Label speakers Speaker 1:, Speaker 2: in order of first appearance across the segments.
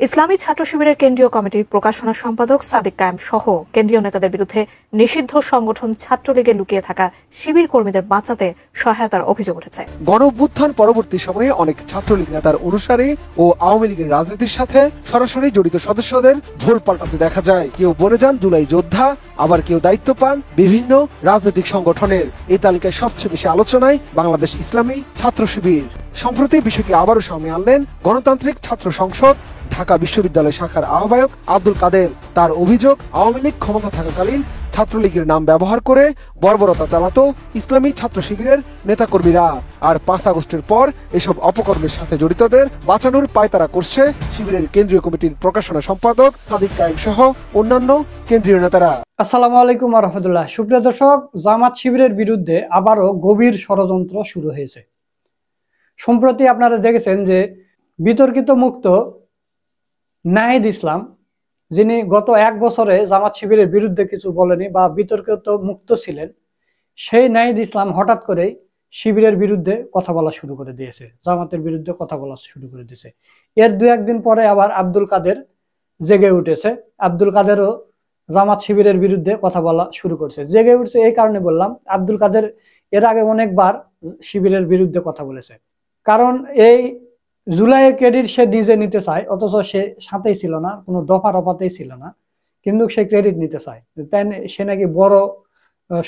Speaker 1: ইসলামী ছাত্র শিবিরের কেন্দ্রীয় কমিটির প্রকাশনা সম্পাদক সাদিক কায়েম সহ কেন্দ্রীয় নেতাদের বিরুদ্ধে নিষিদ্ধ সংগঠন ছাত্রলীগে লুকিয়ে থাকা শিবির কর্মীদের বাঁচাতে সহায়তার অভিযোগ উঠেছে।
Speaker 2: গণঅভ্যুত্থান পরবর্তী সময়ে অনেক ছাত্রলীগ নেতার অনুসারী ও আওয়ামী লীগের রাজনীতির সাথে সরাসরি জড়িত সদস্যদের ভুল পাল্টাতে দেখা যায়। কেউ বনে যান জুলাই যোদ্ধা, আবার কেউ দায়িত্ব পান বিভিন্ন রাজনৈতিক সংগঠনের। এই তালিকায় সবচেয়ে বেশি আলোচনায় বাংলাদেশ ইসলামী ছাত্র শিবির। সম্প্রতি বিষয়টি আবারও সামনে আনলেন গণতান্ত্রিক ছাত্র সংসদ ঢাকা বিশ্ববিদ্যালয় শাখার আহ্বায়ক আব্দুল কাদের। তার অভিযোগ, আওয়ামী লীগ ক্ষমতা থাকাকালীন ছাত্রলীগের নাম ব্যবহার করে বর্বরতা চালাতো ইসলামী ছাত্র শিবিরের নেতাকর্মীরা। আর 5 আগস্টের পর এসব অপকর্মের সাথে জড়িতদের বাঁচানোর পায়তারা করছে শিবিরের কেন্দ্রীয় কমিটির প্রকাশনা সম্পাদক সাদিক কায়েম সহ অন্যান্য কেন্দ্রীয় নেতারা।
Speaker 3: আসসালামু আলাইকুম ওয়া রাহমাতুল্লাহ। সুপ্রিয় দর্শক, জামাত শিবিরের বিরুদ্ধে আবারও গভীর ষড়যন্ত্র শুরু হয়েছে। সম্প্রতি আপনারা দেখেছেন যে বিতর্কিত মুক্ত নাহিদ ইসলাম, যিনি গত 1 বছরে জামাত শিবিরের বিরুদ্ধে কিছু বলেনি বা বিতর্কিত মুক্ত ছিলেন, সেই নাহিদ ইসলাম হঠাৎ করেই শিবিরের বিরুদ্ধে কথা বলা শুরু করে দিয়েছে, জামাতের বিরুদ্ধে কথা বলা শুরু করে দিয়েছে। এর 2-1 দিন পরে আবার আব্দুল কাদের জেগে উঠেছে। আব্দুল কাদেরও জামাত শিবিরের বিরুদ্ধে কথা বলা শুরু করছে। জেগে উঠছে এই কারণে বললাম, আব্দুল কাদের এর আগে অনেকবার শিবিরের বিরুদ্ধে কথা বলেছে। কারণ এই জুলাইয়ের ক্রেডিট সে নিজে নিতে চায়, অথচ সে সাথেই ছিল না, কোনো দফা রফাতেই ছিল না, কিন্তু সে ক্রেডিট নিতে চায়, তাই সে নাকি বড়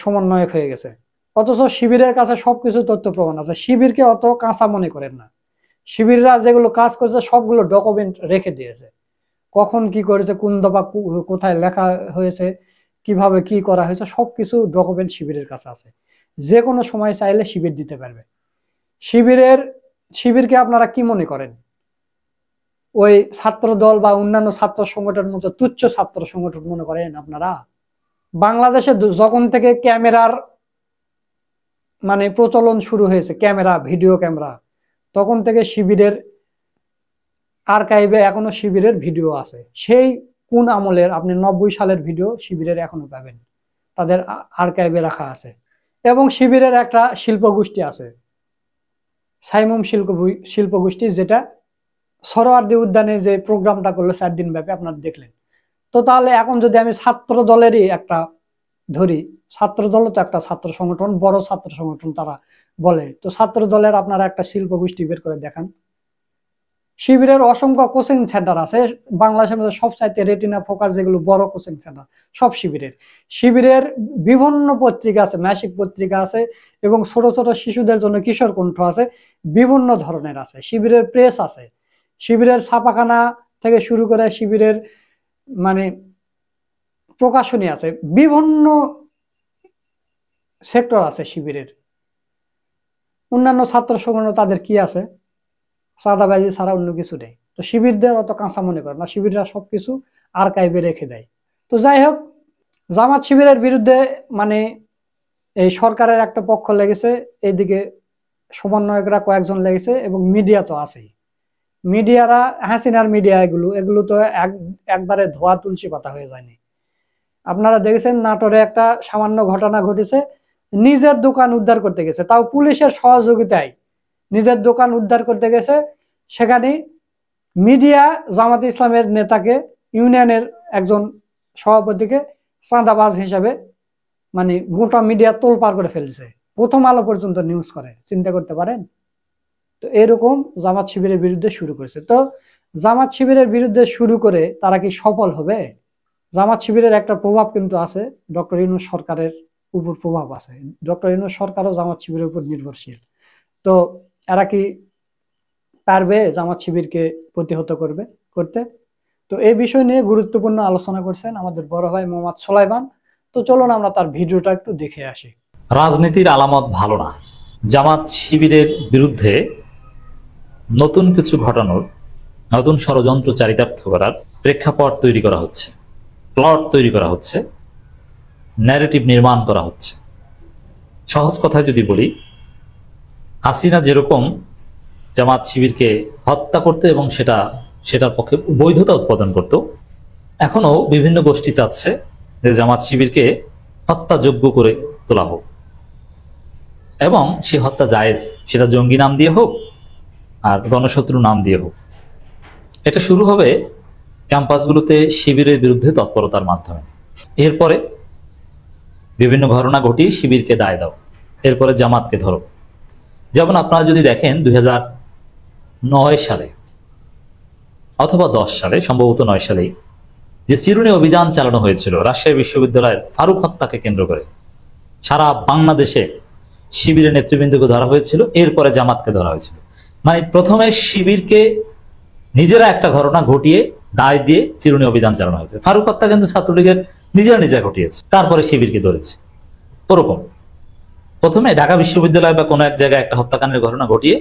Speaker 3: সমন্বয়ক হয়ে গেছে। অথচ শিবিরের কাছে সবকিছু তথ্য প্রমাণ আছে। শিবিরকে অত কাঁচা মনে করেন না। শিবিররা যেগুলো কাজ করেছে সবগুলো ডকুমেন্ট রেখে দিয়েছে, কখন কি করেছে, কোন দফা কোথায় লেখা হয়েছে, কিভাবে কি করা হয়েছে, সবকিছু ডকুমেন্ট শিবিরের কাছে আছে। যে কোনো সময় চাইলে শিবির দিতে পারবে। শিবিরকে আপনারা কি মনে করেন? ওই ছাত্র দল বা অন্যান্য ছাত্র সংগঠনের মতো তুচ্ছ ছাত্র সংগঠন মনে করেন আপনারা? বাংলাদেশে যখন থেকে ক্যামেরার প্রচলন শুরু হয়েছে, ক্যামেরা, ভিডিও ক্যামেরা, তখন থেকে শিবিরের আর্কাইভে এখনো শিবিরের ভিডিও আছে। সেই কোন আমলের, আপনি 90 সালের ভিডিও শিবিরের এখনো পাবেন, তাদের আর্কাইভে রাখা আছে। এবং শিবিরের একটা শিল্প গোষ্ঠী আছে, সাইমুম শিল্প গোষ্ঠী, যেটা সরোয়ার্দী উদ্যানে যে প্রোগ্রামটা করলো 4 দিন ব্যাপী, আপনারা দেখলেন। তো তাহলে এখন যদি আমি ছাত্র দলেরই একটা ধরি, ছাত্র দল তো একটা ছাত্র সংগঠন, বড় ছাত্র সংগঠন তারা বলে, তো ছাত্র দলের আপনারা একটা শিল্প গোষ্ঠী বের করে দেখান। শিবিরের অসংখ্য কোচিং সেন্টার আছে বাংলাদেশের মধ্যে, সবচাইতে রেটিনা ফোকাস যেগুলো বড় কোচিং সেন্টার সব শিবিরের বিভিন্ন পত্রিকা আছে, মাসিক পত্রিকা আছে, এবং ছোট ছোট শিশুদের জন্য কিশোর কণ্ঠ আছে, বিভিন্ন ধরনের আছে। শিবিরের প্রেস আছে, শিবিরের ছাপাখানা থেকে শুরু করে শিবিরের প্রকাশনী আছে, বিভিন্ন সেক্টর আছে শিবিরের। অন্যান্য ছাত্র সংগঠন তাদের কি আছে? চাঁদাবাজি ছাড়া অন্য কিছু নেই। তো শিবিরদের অত কাঁচা মনে করে না, শিবিররা সবকিছু আর্কাইভে রেখে দেয়। তো যাই হোক, জামাত শিবিরের বিরুদ্ধে এই সরকারের একটা পক্ষ লেগেছে, এইদিকে সমন্বয়করা কয়েকজন লেগেছে, এবং মিডিয়া তো আছেই। মিডিয়ারা, হাসিনার মিডিয়া, এগুলো তো একবারে ধোয়া তুলসী পাতা হয়ে যায়নি। আপনারা দেখেছেন নাটোরে একটা সামান্য ঘটনা ঘটেছে, নিজের দোকান উদ্ধার করতে গেছে, তাও পুলিশের সহযোগিতায় নিজের দোকান উদ্ধার করতে গেছে। সেখানে মিডিয়া জামাত ইসলামের নেতাকে, ইউনিয়নের একজন সভাপতিকে চাঁদাবাজ হিসাবে গোটা মিডিয়া তোলপাড় করে ফেলছে, প্রথম আলো পর্যন্ত নিউজ করে। চিন্তা করতে পারেন? তো এরকম জামাত শিবিরের বিরুদ্ধে শুরু করেছে। তো জামাত শিবিরের বিরুদ্ধে শুরু করে তারা কি সফল হবে? জামাত শিবিরের একটা প্রভাব কিন্তু আছে, ডক্টর ইউনূস সরকারের উপর প্রভাব আছে। ডক্টর ইউনূস সরকারও জামাত শিবিরের উপর নির্ভরশীল। তো এরা কি পারবে জামাত শিবিরকে প্রতিহত করতে? তো এই বিষয় নিয়ে গুরুত্বপূর্ণ আলোচনা করছেন আমাদের বড় ভাই মোহাম্মদ সোলাইমান। তো চলুন আমরা তার ভিডিওটা একটু দেখে আসি।
Speaker 4: রাজনীতির আলামত ভালো না। জামাত শিবিরের বিরুদ্ধে নতুন কিছু ঘটানোর, নতুন ষড়যন্ত্র চারিতার্থ করার প্রেক্ষাপট তৈরি করা হচ্ছে, প্লট তৈরি করা হচ্ছে, ন্যারেটিভ নির্মাণ করা হচ্ছে। সহজ কথায় যদি বলি, হাসিনা যেরকম জামাত শিবিরকে হত্যা করতে এবং সেটার পক্ষে বৈধতা উৎপাদন করত, এখনো বিভিন্ন গোষ্ঠী চাচ্ছে যে জামাত শিবিরকে হত্যাযোগ্য করে তোলা হোক, এবং সে হত্যা জায়েজ, সেটা জঙ্গি নাম দিয়ে হোক আর গণশত্রু নাম দিয়ে হোক। এটা শুরু হবে ক্যাম্পাসগুলোতে শিবিরের বিরুদ্ধে তৎপরতার মাধ্যমে। এরপরে বিভিন্ন ঘটনা ঘটিয়ে শিবিরকে দায় দাও, এরপরে জামাতকে ধরো। যেমন আপনারা যদি দেখেন 2009 সালে অথবা 10 সালে, সম্ভবত 9 সালেই, যে চিরুনি অভিযান চালানো হয়েছিল রাজশাহী বিশ্ববিদ্যালয়ের ফারুক হত্যাকে কেন্দ্র করে, সারা বাংলাদেশে শিবিরের নেতৃবৃন্দকে ধরা হয়েছিল, এরপরে জামাতকে ধরা হয়েছিল। মানে প্রথমে শিবিরকে নিজেরা একটা ঘটনা ঘটিয়ে দায় দিয়ে চিরুনি অভিযান চালানো হয়েছে। ফারুক হত্যা কিন্তু ছাত্রলীগের নিজেরা ঘটিয়েছে, তারপরে শিবিরকে ধরেছে। ওরকম প্রথমে ঢাকা বিশ্ববিদ্যালয় বা কোনো এক জায়গায় একটা হত্যাকাণ্ডের ঘটনা ঘটিয়ে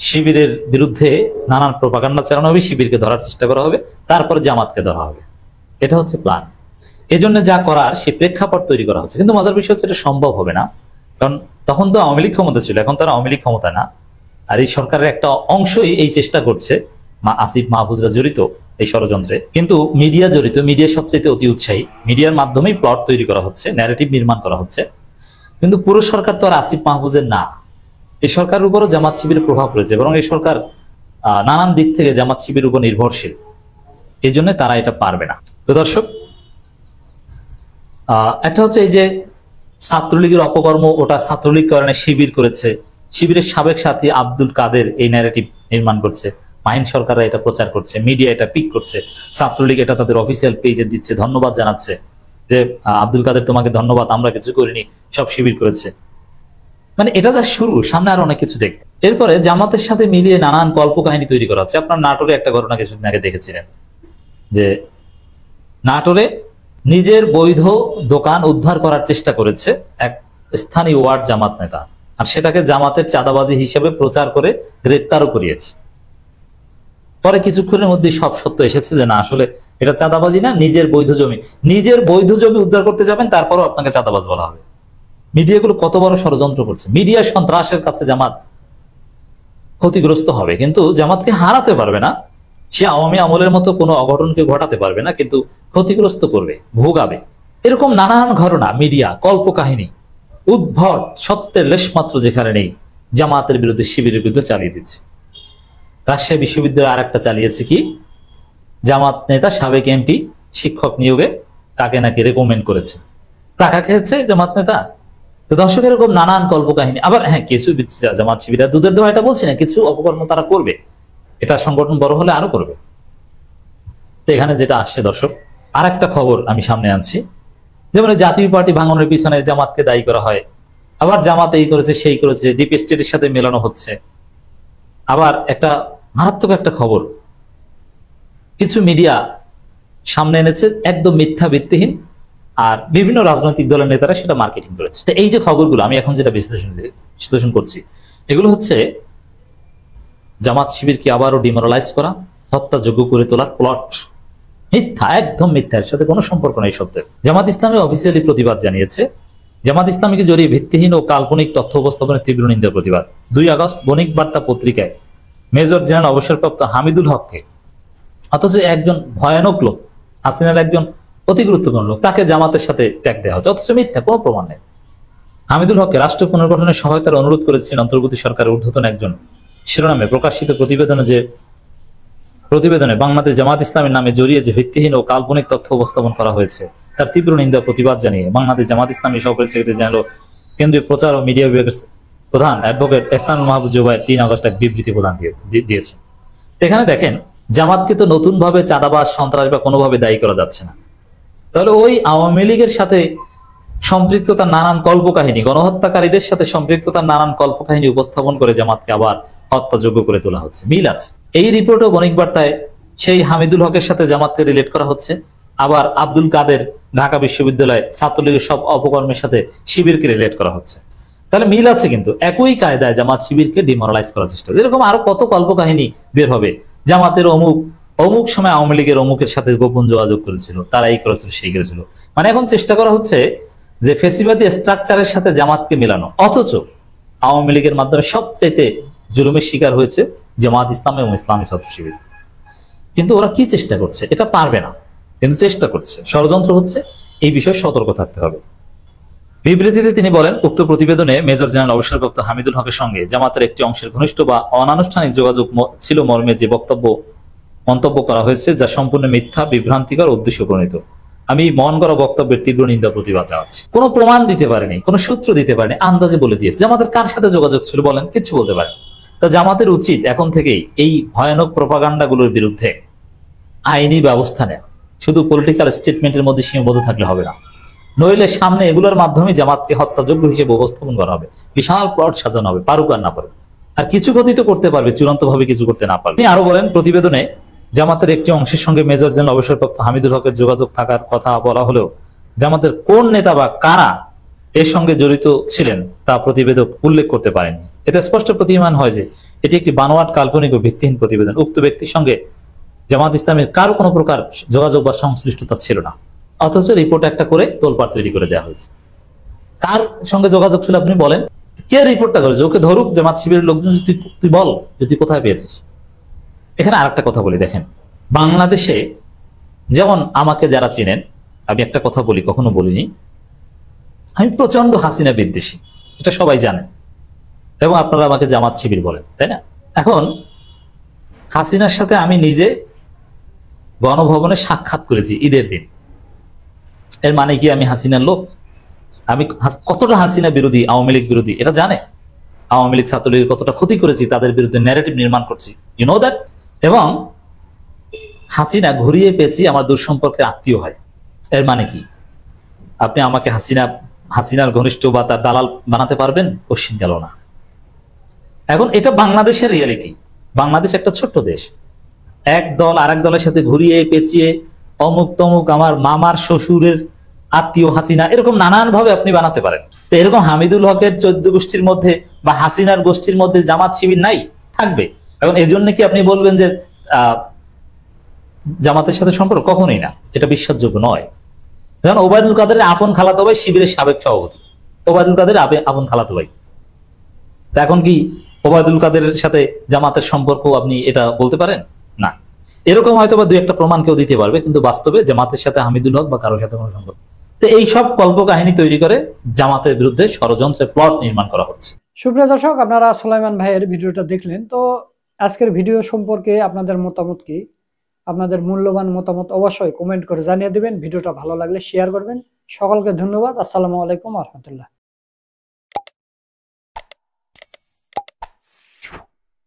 Speaker 4: শিবিরের বিরুদ্ধে নানান প্রোপাগান্ডা চালানো হবে, শিবিরকে ধরার চেষ্টা করা হবে, তারপরে জামাতকে ধরা হবে। এটা হচ্ছে প্ল্যান। এজন্য যা করার সে প্রেক্ষাপট তৈরি করা হচ্ছে। কিন্তু মজার বিষয় হচ্ছে এটা সম্ভব হবে না, কারণ তখন তো আওয়ামী লীগ ক্ষমতা ছিল, এখন তারা আওয়ামী লীগ ক্ষমতা না। আর এই সরকারের একটা অংশই এই চেষ্টা করছে, আসিফ মাহফুজরা জড়িত এই ষড়যন্ত্রে, কিন্তু মিডিয়া জড়িত, মিডিয়া সবচেয়ে অতি উৎসাহী, মিডিয়ার মাধ্যমেই প্লট তৈরি করা হচ্ছে, ন্যারেটিভ নির্মাণ করা হচ্ছে। কিন্তু পুরো সরকার তো আর আসিফ মাহফুজের না, এই সরকারের উপরও জামাত শিবিরের প্রভাব রয়েছে, বরং এই সরকার নানান দিক থেকে জামাত শিবিরের উপর নির্ভরশীল, এই জন্য তারা এটা পারবে না। তো দর্শক, একটা হচ্ছে এই যে ছাত্রলীগের অপকর্ম, ওটা ছাত্রলীগ কারণে শিবির করেছে, শিবিরের সাবেক সাথী আব্দুল কাদের এই ন্যারেটিভ নির্মাণ করছে, মাহিন সরকাররা এটা প্রচার করছে, মিডিয়া এটা পিক করছে, ছাত্রলীগ এটা তাদের অফিসিয়াল পেজে দিচ্ছে, ধন্যবাদ জানাচ্ছে যে আব্দুল কাদের তোমাকে ধন্যবাদ, আমরা কিছু করিনি, সব শিবির করেছে। মানে এটা যা শুরু, সামনে আরো অনেক কিছু দেখবে। এরপরে জামাতের সাথে মিলিয়ে নানান কল্প কাহিনী তৈরি করা হচ্ছে। আপনার নাটোরে একটা ঘটনা কিছুদিন আগে দেখেছিলেন, যে নাটোরে নিজের বৈধ দোকান উদ্ধার করার চেষ্টা করেছে এক স্থানীয় ওয়ার্ড জামাত নেতা, আর সেটাকে জামাতের চাঁদাবাজি হিসেবে প্রচার করে গ্রেপ্তারও করিয়েছে। পরে কিছুক্ষণের মধ্যে সব সত্য এসেছে যে না, আসলে এটা চাঁদাবাজি না, নিজের বৈধ জমি, নিজের বৈধ জমি উদ্ধার করতে যাবেন, তারপরও আপনাকে চাঁদাবাজ বলা হবে। মিডিয়াগুলো কত বড় ষড়যন্ত্র করছে। মিডিয়া সন্ত্রাসের কাছে জামাত ক্ষতিগ্রস্ত হবে, কিন্তু জামাতকে হারাতে পারবে না। সে আওয়ামী আমলের মতো কোনো অঘটনকে ঘটাতে পারবে না, কিন্তু ক্ষতিগ্রস্ত করবে, ভোগাবে। এরকম নানান ঘটনা মিডিয়া কল্প কাহিনী উদ্ভট সত্যের লেশমাত্র যেখানে নেই, জামাতের বিরুদ্ধে শিবিরের বিরুদ্ধে চালিয়ে দিচ্ছে। রাজশাহী বিশ্ববিদ্যালয় আর একটা চালিয়েছে কি, জামাত নেতা সাবেক এমপি শিক্ষক নিয়োগে তাকে নাকি রেকমেন্ড করেছে, টাকা খেয়েছে জামাত নেতা। তো দর্শক, এরকম নানান কল্প কাহিনী। আবার হ্যাঁ, কিছু জামাত শিবিরা দুধের দোয়া, এটা বলছি না, কিছু অপকর্ম তারা করবে, এটা সংগঠন বড় হলে আরো করবে। তো এখানে যেটা আসছে দর্শক, আর একটা খবর আমি সামনে আনছি, যেমন জাতীয় পার্টি ভাঙনের পিছনে জামাতকে দায়ী করা হয়, আবার জামাত এই করেছে সেই করেছে, ডিপ স্টেটের সাথে মেলানো হচ্ছে। আবার একটা মারাত্মক একটা খবর কিছু মিডিয়া সামনে এনেছে, একদম মিথ্যা ভিত্তিহীন, আর বিভিন্ন রাজনৈতিক দলের নেতারা সেটা মার্কেটিং করেছে। তো এই যে খবরগুলো আমি এখন যেটা বিশ্লেষণ করছি, এগুলো হচ্ছে জামাত শিবিরকে আবারও ডিমোরালাইজ করা, হত্যাযোগ্য করে তোলার প্লট। মিথ্যা, একদম মিথ্যা, এর সাথে কোনো সম্পর্ক নেই সত্যের। জামাত ইসলামী অফিসিয়ালি প্রতিবাদ জানিয়েছে। জামাত ইসলামীকে জড়িয়ে ভিত্তিহীন ও কাল্পনিক তথ্য উপস্থাপনের তীব্র নিন্দা প্রতিবাদ। 2 আগস্ট বণিক বার্তা পত্রিকায় মেজর জেনারেল অবসরপ্রাপ্ত হামিদুল হককে, অথচ একজন ভয়ানক লোক, হাসিনার একজন অতি গুরুত্বপূর্ণ লোক, তাকে জামাতের সাথে ট্যাগ দেওয়া হচ্ছে, অথচ মিথ্যা, কোনো প্রমাণ নেই। হামিদুল হককে রাষ্ট্র পুনর্গঠনের সহায়তার অনুরোধ করেছিলেন অন্তর্বর্তী সরকারের ঊর্ধ্বতন একজন শিরোনামে প্রকাশিত প্রতিবেদনে বাংলাদেশ জামাত ইসলামের নামে জড়িয়ে যে ভিত্তিহীন ও কাল্পনিক তথ্য উপস্থাপন করা হয়েছে তার তীব্র নিন্দা প্রতিবাদ জানিয়ে বাংলাদেশ জামাত ইসলামী সহকারী সেক্রেটারি জেনারেল কেন্দ্রীয় প্রচার ও মিডিয়া বিভাগের প্রধান অ্যাডভোকেট এহসানুল মাহবুব জুবায়ের 3 আগস্ট এক বিবৃতি প্রদান দিয়েছে। এখানে দেখেন, জামাতকে তো নতুন ভাবে চাঁদাবাজ, সন্ত্রাস বা কোনোভাবে দায়ী করা যাচ্ছে না, তাহলে ওই আওয়ামী লীগের সাথে সম্পৃক্ততার নানান কল্পকাহিনী, গণহত্যাকারীদের সাথে সম্পৃক্ততার নানান কল্পকাহিনী উপস্থাপন করে জামাতকে আবার হত্যাযোগ্য করে তোলা হচ্ছে। মিল আছে। এই রিপোর্টও বণিক বার্তায় সেই হামিদুল হকের সাথে জামাতকে রিলেট করা হচ্ছে, আবার আব্দুল কাদের ঢাকা বিশ্ববিদ্যালয় ছাত্রলীগের সব অপকর্মের সাথে শিবিরকে রিলেট করা হচ্ছে। তাহলে মিল আছে, কিন্তু একই কায়দায় জামাত শিবিরকে ডিমোরালাইজ করার চেষ্টা। এরকম আরো কত কল্পকাহিনী বের হবে, জামাতের অমুক সময় আওয়ামী লীগের অমুকের সাথে গোপন যোগাযোগ করেছিল, তারা এই করেছিল সেই করেছিল। মানে এখন চেষ্টা করা হচ্ছে যে ফেসিবাদী স্ট্রাকচারের সাথে জামাতকে মেলানো, অথচ আওয়ামী লীগের মাধ্যমে সবচাইতে জুলুমের শিকার হয়েছে জামাত ইসলাম এবং ইসলামী ছাত্র শিবির। কিন্তু ওরা কি চেষ্টা করছে, এটা পারবে না, কিন্তু চেষ্টা করছে, ষড়যন্ত্র হচ্ছে, এই বিষয়ে সতর্ক থাকতে হবে। বিবৃতিতে তিনি বলেন, উক্ত প্রতিবেদনে মেজর জেনারেল অবসরপ্রাপ্ত হামিদুল হকের সঙ্গে জামাতের একটি অংশের ঘনিষ্ঠ বা অনানুষ্ঠানিক যোগাযোগ ছিল মর্মে যে বক্তব্য মন্তব্য করা হয়েছে যা সম্পূর্ণ মিথ্যা, বিভ্রান্তিকর, উদ্দেশ্য প্রণীত। আমি মন করা বক্তব্যের তীব্র নিন্দা প্রতিবাদ জানাচ্ছি। কোনো প্রমাণ দিতে পারেনি, কোনো সূত্র দিতে পারেনি, আন্দাজে বলে দিয়েছে। জামাতের কার সাথে যোগাযোগ ছিল বলেন, কিচ্ছু বলতে পারে। তা জামাতের উচিত এখন থেকেই এই ভয়ানক প্রপাগান্ডাগুলোর বিরুদ্ধে আইনি ব্যবস্থা নেয়। শুধু পলিটিক্যাল স্টেটমেন্টের মধ্যে সীমাবদ্ধ থাকলে হবে না, নইলে সামনে এগুলোর মাধ্যমে জামাতকে হত্যাযোগ্য হিসেবে উপস্থাপন করা হবে, বিশাল প্লট সাজানো হবে, পারুক আর না পারুক। আর কিছু কথিত করতে পারবে, চূড়ান্ত ভাবে কিছু করতে না পারবে। তিনি আরো বলেন, প্রতিবেদনে জামাতের একটি অংশের সঙ্গে মেজর জেনারেল অবসরপ্রাপ্ত হামিদুল হকের যোগাযোগ থাকার কথা বলা হলেও জামাতের কোন নেতা বা কারা এর সঙ্গে জড়িত ছিলেন তা প্রতিবেদক উল্লেখ করতে পারেনি। এতে স্পষ্ট প্রতীয়মান হয় যে এটি একটি বানোয়াট, কাল্পনিক ও ভিত্তিহীন প্রতিবেদন। উক্ত ব্যক্তির সঙ্গে জামাত ইসলামের কারো কোনো প্রকার যোগাযোগ বা সংশ্লিষ্টতা ছিল না, অথচ রিপোর্ট একটা করে তোলপাড় তৈরি করে দেওয়া হয়েছে। কার সঙ্গে যোগাযোগ ছিল আপনি বলেন? কে রিপোর্টটা করেছে? ওকে ধরুক, জামাত শিবিরের লোকজন। তুই বল, যদি কোথায় পেয়েছিস। এখানে আরেকটা কথা বলি, দেখেন, বাংলাদেশে যেমন আমাকে যারা চিনেন, আমি একটা কথা বলি, কখনো বলিনি, আমি প্রচন্ড হাসিনা বিদ্বেষী, এটা সবাই জানেন, এবং আপনারা আমাকে জামাত শিবির বলেন, তাই না? এখন হাসিনার সাথে আমি নিজে গণভবনে সাক্ষাৎ করেছি ঈদের দিন। এর মানে কি আমি হাসিনার লোক? আমি কতটা হাসিনা বিরোধী, আওয়ামী লীগ বিরোধী এটা জানে। আওয়ামী লীগ, ছাত্রলীগের কতটা ক্ষতি করেছি, তাদের বিরুদ্ধে ন্যারেটিভ নির্মাণ করছি, ইউ নো দ্যাট। এবং হাসিনা ঘুরিয়ে পেয়েছি আমার দুঃসম্পর্কের আত্মীয় হয়। এর মানে কি আপনি আমাকে হাসিনার ঘনিষ্ঠ বা তার দালাল বানাতে পারবেন? কোশ্চিন গেল না। এখন এটা বাংলাদেশের রিয়েলিটি। বাংলাদেশ একটা ছোট্ট দেশ, এক দল আরেক দলের সাথে ঘুরিয়ে পেঁচিয়ে অমুক তমুক আমার মামার শ্বশুরের আত্মীয় হাসিনা, এরকম নানান ভাবে আপনি বানাতে পারেন। তো এরকম হামিদুল হকের 14 গোষ্ঠীর মধ্যে বা হাসিনার গোষ্ঠীর মধ্যে জামাত শিবির নাই? থাকবে। এখন এই জন্য কি আপনি বলবেন যে জামাতের সাথে সম্পর্ক? কখনোই না, এটা বিশ্বাসযোগ্য নয়। যেমন ওবায়দুল কাদের আপন খালাতো ভাই শিবিরের সাবেক সভাপতি, ওবায়দুল কাদের আপন খালাতো ভাই। এখন কি ওবায়দুল কাদেরের সাথে জামাতের সম্পর্ক আপনি এটা বলতে পারেন? না। এরকম হয়তো বা দুই একটা প্রমাণ কেউ দিতে পারবে, কিন্তু বাস্তবে জামাতের সাথে হামিদুল হক বা কারোর সাথে কোনো সম্পর্ক। তো এই সব কল্পকাহিনী তৈরি করে জামাতের বিরুদ্ধে ষড়যন্ত্রের প্লট নির্মাণ করা হচ্ছে।
Speaker 3: সুপ্রিয় দর্শক, আপনারা সুলাইমান ভাইয়ের ভিডিওটা দেখলেন। তো আজকের ভিডিও সম্পর্কে আপনাদের মতামত কি? আপনাদের মূল্যবান মতামত অবশ্যই কমেন্ট করে জানিয়ে দিবেন। ভিডিওটা ভালো লাগলে শেয়ার করবেন। সকলকে ধন্যবাদ। আসসালামু আলাইকুম ওয়া রাহমাতুল্লাহ।